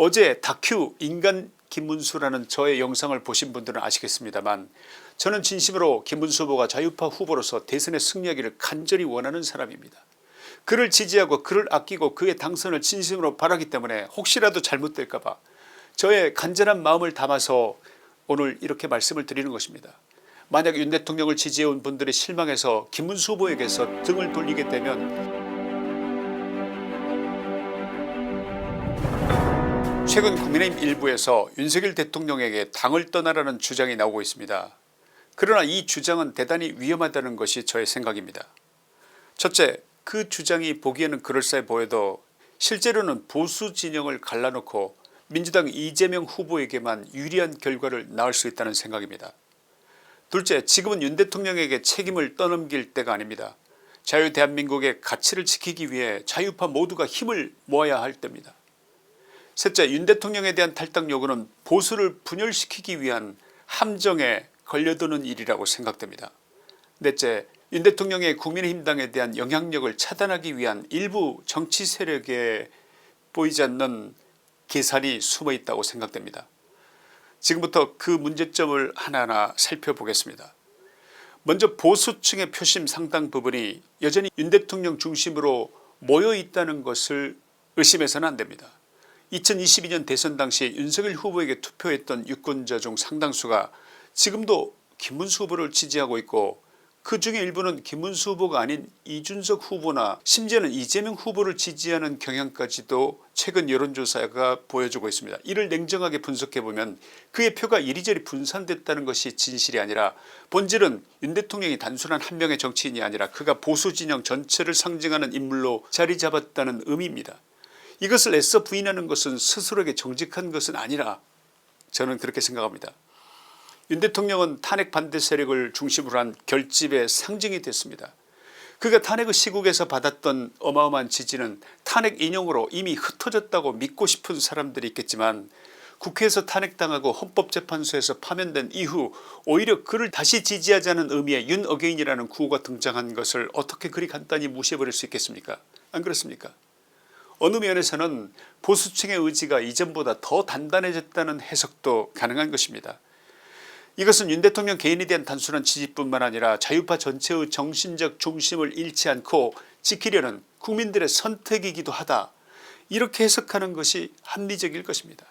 어제 다큐 인간 김문수라는 저의 영상을 보신 분들은 아시겠습니다만, 저는 진심으로 김문수 후보가 자유파 후보로서 대선에 승리하기를 간절히 원하는 사람입니다. 그를 지지하고 그를 아끼고 그의 당선을 진심으로 바라기 때문에 혹시라도 잘못될까봐 저의 간절한 마음을 담아서 오늘 이렇게 말씀을 드리는 것입니다. 만약 윤 대통령을 지지해온 분들이 실망해서 김문수 후보에게서 등을 돌리게 되면 최근 국민의힘 일부에서 윤석열 대통령에게 당을 떠나라는 주장이 나오고 있습니다. 그러나 이 주장은 대단히 위험하다는 것이 저의 생각입니다. 첫째, 그 주장이 보기에는 그럴싸해 보여도 실제로는 보수 진영을 갈라놓고 민주당 이재명 후보에게만 유리한 결과를 낳을 수 있다는 생각입니다. 둘째, 지금은 윤 대통령에게 책임을 떠넘길 때가 아닙니다. 자유 대한민국의 가치를 지키기 위해 자유파 모두가 힘을 모아야 할 때입니다. 셋째, 윤 대통령에 대한 탈당 요구는 보수를 분열시키기 위한 함정에 걸려드는 일이라고 생각됩니다. 넷째, 윤 대통령의 국민의힘당에 대한 영향력을 차단하기 위한 일부 정치 세력에 보이지 않는 계산이 숨어 있다고 생각됩니다. 지금부터 그 문제점을 하나하나 살펴보겠습니다. 먼저 보수층의 표심 상당 부분이 여전히 윤 대통령 중심으로 모여 있다는 것을 의심해서는 안됩니다. 2022년 대선 당시 윤석열 후보에게 투표했던 유권자 중 상당수가 지금도 김문수 후보를 지지하고 있고, 그 중에 일부는 김문수 후보가 아닌 이준석 후보나 심지어는 이재명 후보를 지지하는 경향까지도 최근 여론조사가 보여주고 있습니다. 이를 냉정하게 분석해보면 그의 표가 이리저리 분산됐다는 것이 진실이 아니라, 본질은 윤 대통령이 단순한 한 명의 정치인이 아니라 그가 보수진영 전체를 상징하는 인물로 자리 잡았다는 의미입니다. 이것을 애써 부인하는 것은 스스로에게 정직한 것은 아니라 저는 그렇게 생각합니다. 윤 대통령은 탄핵 반대 세력을 중심으로 한 결집의 상징이 됐습니다. 그가 탄핵의 시국에서 받았던 어마어마한 지지는 탄핵 인용으로 이미 흩어졌다고 믿고 싶은 사람들이 있겠지만, 국회에서 탄핵당하고 헌법재판소에서 파면된 이후 오히려 그를 다시 지지하자는 의미의 윤 어게인이라는 구호가 등장한 것을 어떻게 그리 간단히 무시해버릴 수 있겠습니까? 안 그렇습니까? 어느 면에서는 보수층의 의지가 이전보다 더 단단해졌다는 해석도 가능한 것입니다. 이것은 윤 대통령 개인에 대한 단순한 지지뿐만 아니라 자유파 전체의 정신적 중심을 잃지 않고 지키려는 국민들의 선택이기도 하다, 이렇게 해석하는 것이 합리적일 것입니다.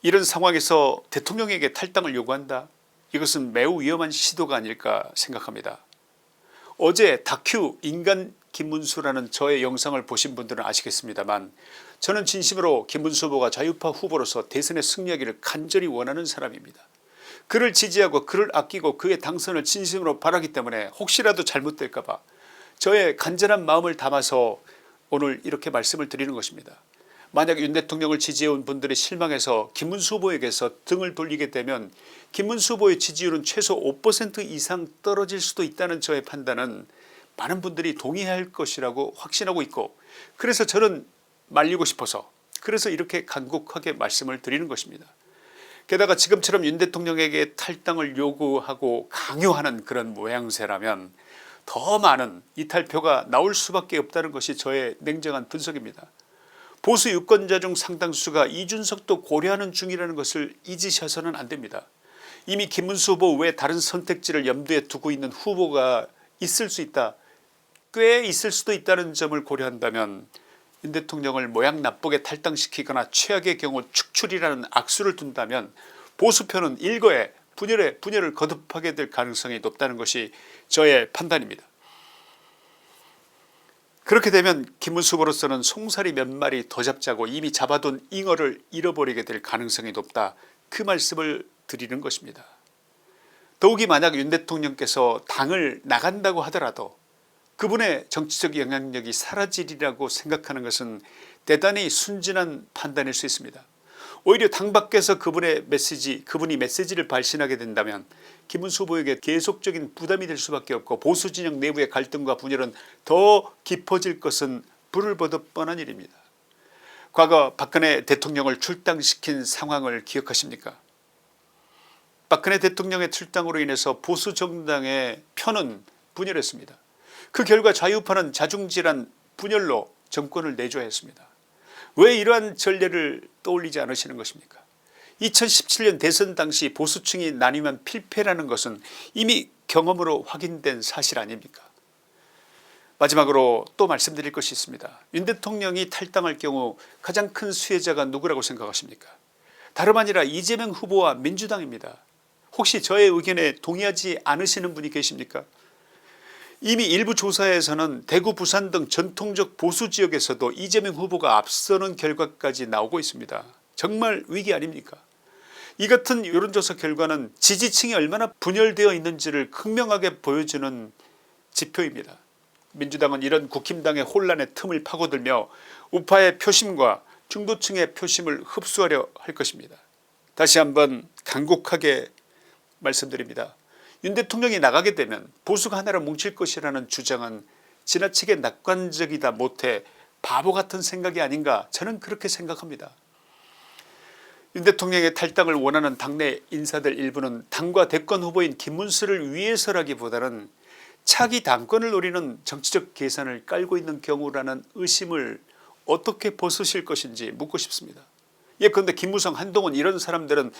이런 상황에서 대통령에게 탈당을 요구한다? 이것은 매우 위험한 시도가 아닐까 생각합니다. 어제 다큐 인간 김문수라는 저의 영상을 보신 분들은 아시겠습니다만, 저는 진심으로 김문수 후보가 자유파 후보로서 대선에 승리하기를 간절히 원하는 사람입니다. 그를 지지하고 그를 아끼고 그의 당선을 진심으로 바라기 때문에 혹시라도 잘못될까봐 저의 간절한 마음을 담아서 오늘 이렇게 말씀을 드리는 것입니다. 만약 윤 대통령을 지지해온 분들이 실망해서 김문수 후보에게서 등을 돌리게 되면 김문수 후보의 지지율은 최소 5% 이상 떨어질 수도 있다는 저의 판단은 많은 분들이 동의할 것이라고 확신하고 있고, 그래서 저는 말리고 싶어서 그래서 이렇게 간곡하게 말씀을 드리는 것입니다. 게다가 지금처럼 윤 대통령에게 탈당을 요구하고 강요하는 그런 모양새라면 더 많은 이탈표가 나올 수밖에 없다는 것이 저의 냉정한 분석입니다. 보수 유권자 중 상당수가 이준석도 고려하는 중이라는 것을 잊으셔서는 안됩니다. 이미 김문수 후보 외 다른 선택지를 염두에 두고 있는 후보가 있을 수 있다, 꽤 있을 수도 있다는 점을 고려한다면 윤 대통령을 모양 나쁘게 탈당시키거나 최악의 경우 축출이라는 악수를 둔다면 보수표는 일거에 분열을 거듭하게 될 가능성이 높다는 것이 저의 판단입니다. 그렇게 되면 김문수 후보로서는 송사리 몇 마리 더 잡자고 이미 잡아둔 잉어를 잃어버리게 될 가능성이 높다, 그 말씀을 드리는 것입니다. 더욱이 만약 윤 대통령께서 당을 나간다고 하더라도 그분의 정치적 영향력이 사라지리라고 생각하는 것은 대단히 순진한 판단일 수 있습니다. 오히려 당 밖에서 그분이 메시지를 발신하게 된다면 김문수 후보에게 계속적인 부담이 될 수밖에 없고, 보수 진영 내부의 갈등과 분열은 더 깊어질 것은 불을 보듯 뻔한 일입니다. 과거 박근혜 대통령을 출당시킨 상황을 기억하십니까? 박근혜 대통령의 출당으로 인해서 보수 정당의 표는 분열했습니다. 그 결과 자유파는 자중질환 분열로 정권을 내줘야 했습니다. 왜 이러한 전례를 떠올리지 않으시는 것입니까? 2017년 대선 당시 보수층이 나뉘면 필패라는 것은 이미 경험으로 확인된 사실 아닙니까? 마지막으로 또 말씀드릴 것이 있습니다. 윤 대통령이 탈당할 경우 가장 큰 수혜자가 누구라고 생각하십니까? 다름 아니라 이재명 후보와 민주당입니다. 혹시 저의 의견에 동의하지 않으시는 분이 계십니까? 이미 일부 조사에서는 대구 부산 등 전통적 보수지역에서도 이재명 후보가 앞서는 결과까지 나오고 있습니다. 정말 위기 아닙니까? 이 같은 여론조사 결과는 지지층이 얼마나 분열되어 있는지를 극명하게 보여주는 지표입니다. 민주당은 이런 국힘당의 혼란의 틈을 파고들며 우파의 표심과 중도층의 표심을 흡수하려 할 것입니다. 다시 한번 간곡하게 말씀드립니다. 윤 대통령이 나가게 되면 보수가 하나로 뭉칠 것이라는 주장은 지나치게 낙관적이다 못해 바보 같은 생각이 아닌가, 저는 그렇게 생각합니다. 윤 대통령의 탈당을 원하는 당내 인사들 일부는 당과 대권 후보인 김문수를 위해서라기보다는 차기 당권을 노리는 정치적 계산을 깔고 있는 경우라는 의심을 어떻게 벗으실 것인지 묻고 싶습니다. 예컨대 김무성, 한동훈 이런 사람들은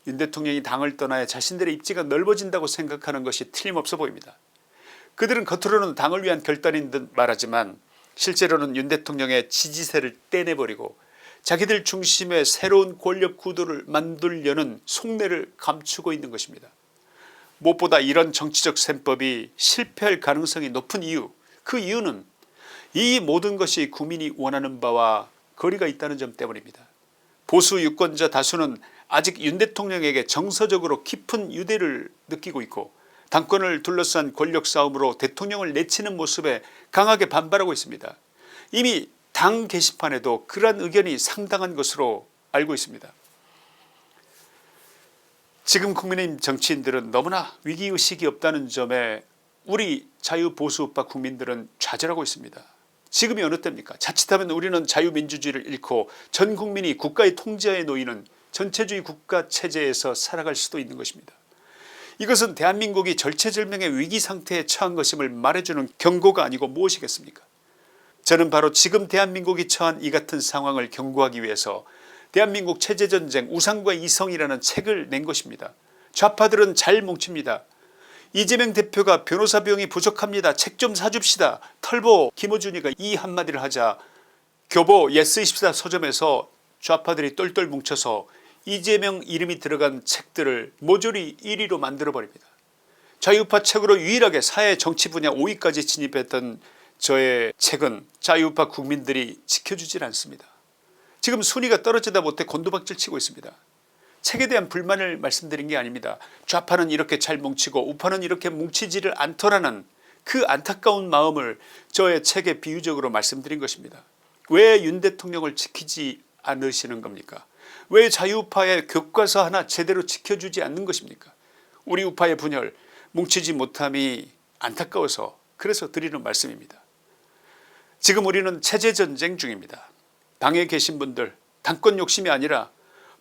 윤 대통령이 당을 떠나야 자신들의 입지가 넓어진다고 생각하는 것이 틀림없어 보입니다. 그들은 겉으로는 당을 위한 결단인 듯 말하지만 실제로는 윤 대통령의 지지세를 떼내버리고 자기들 중심의 새로운 권력 구도를 만들려는 속내를 감추고 있는 것입니다. 무엇보다 이런 정치적 셈법이 실패할 가능성이 높은 이유, 그 이유는 이 모든 것이 국민이 원하는 바와 거리가 있다는 점 때문입니다. 보수 유권자 다수는 아직 윤 대통령에게 정서적으로 깊은 유대를 느끼고 있고 당권을 둘러싼 권력 싸움으로 대통령을 내치는 모습에 강하게 반발하고 있습니다. 이미 당 게시판에도 그러한 의견이 상당한 것으로 알고 있습니다. 지금 국민의힘 정치인들은 너무나 위기의식이 없다는 점에 우리 자유보수우파 국민들은 좌절하고 있습니다. 지금이 어느 때입니까? 자칫하면 우리는 자유민주주의를 잃고 전 국민이 국가의 통제하에 놓이는 전체주의 국가체제에서 살아갈 수도 있는 것입니다. 이것은 대한민국이 절체절명의 위기 상태에 처한 것임을 말해주는 경고가 아니고 무엇이겠습니까? 저는 바로 지금 대한민국이 처한 이 같은 상황을 경고하기 위해서 대한민국 체제전쟁 우상과 이성이라는 책을 낸 것입니다. 좌파들은 잘 뭉칩니다. 이재명 대표가 변호사 비용이 부족합니다. 책 좀 사줍시다. 털보 김어준이가 이 한마디를 하자 교보 예스24 서점에서 좌파들이 똘똘 뭉쳐서 이재명 이름이 들어간 책들을 모조리 1위로 만들어버립니다. 자유우파 책으로 유일하게 사회 정치 분야 5위까지 진입했던 저의 책은 자유우파 국민들이 지켜주질 않습니다. 지금 순위가 떨어지다 못해 곤두박질 치고 있습니다. 책에 대한 불만을 말씀드린 게 아닙니다. 좌파는 이렇게 잘 뭉치고 우파는 이렇게 뭉치지를 않더라는 그 안타까운 마음을 저의 책에 비유적으로 말씀드린 것입니다. 왜 윤 대통령을 지키지 않으시는 겁니까? 왜 자유우파의 교과서 하나 제대로 지켜주지 않는 것입니까? 우리 우파의 분열 뭉치지 못함이 안타까워서 그래서 드리는 말씀입니다. 지금 우리는 체제전쟁 중입니다. 당에 계신 분들 당권 욕심이 아니라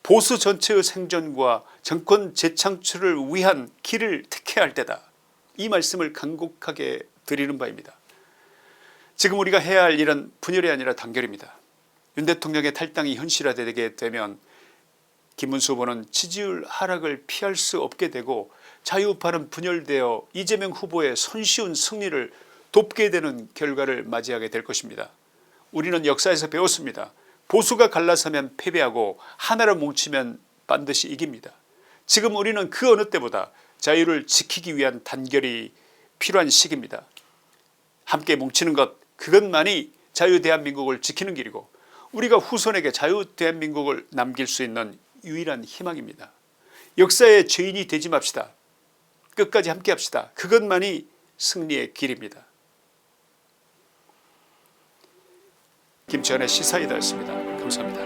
보수 전체의 생존과 정권 재창출을 위한 길을 택해야 할 때다. 이 말씀을 간곡하게 드리는 바입니다. 지금 우리가 해야 할 일은 분열이 아니라 단결입니다. 윤 대통령의 탈당이 현실화되게 되면 김문수 후보는 지지율 하락을 피할 수 없게 되고 자유우파는 분열되어 이재명 후보의 손쉬운 승리를 돕게 되는 결과를 맞이하게 될 것입니다. 우리는 역사에서 배웠습니다. 보수가 갈라서면 패배하고 하나로 뭉치면 반드시 이깁니다. 지금 우리는 그 어느 때보다 자유를 지키기 위한 단결이 필요한 시기입니다. 함께 뭉치는 것, 그것만이 자유 대한민국을 지키는 길이고 우리가 후손에게 자유 대한민국을 남길 수 있는 유일한 희망입니다. 역사의 죄인이 되지 맙시다. 끝까지 함께 합시다. 그것만이 승리의 길입니다. 김치환의 시사이다였습니다. 감사합니다.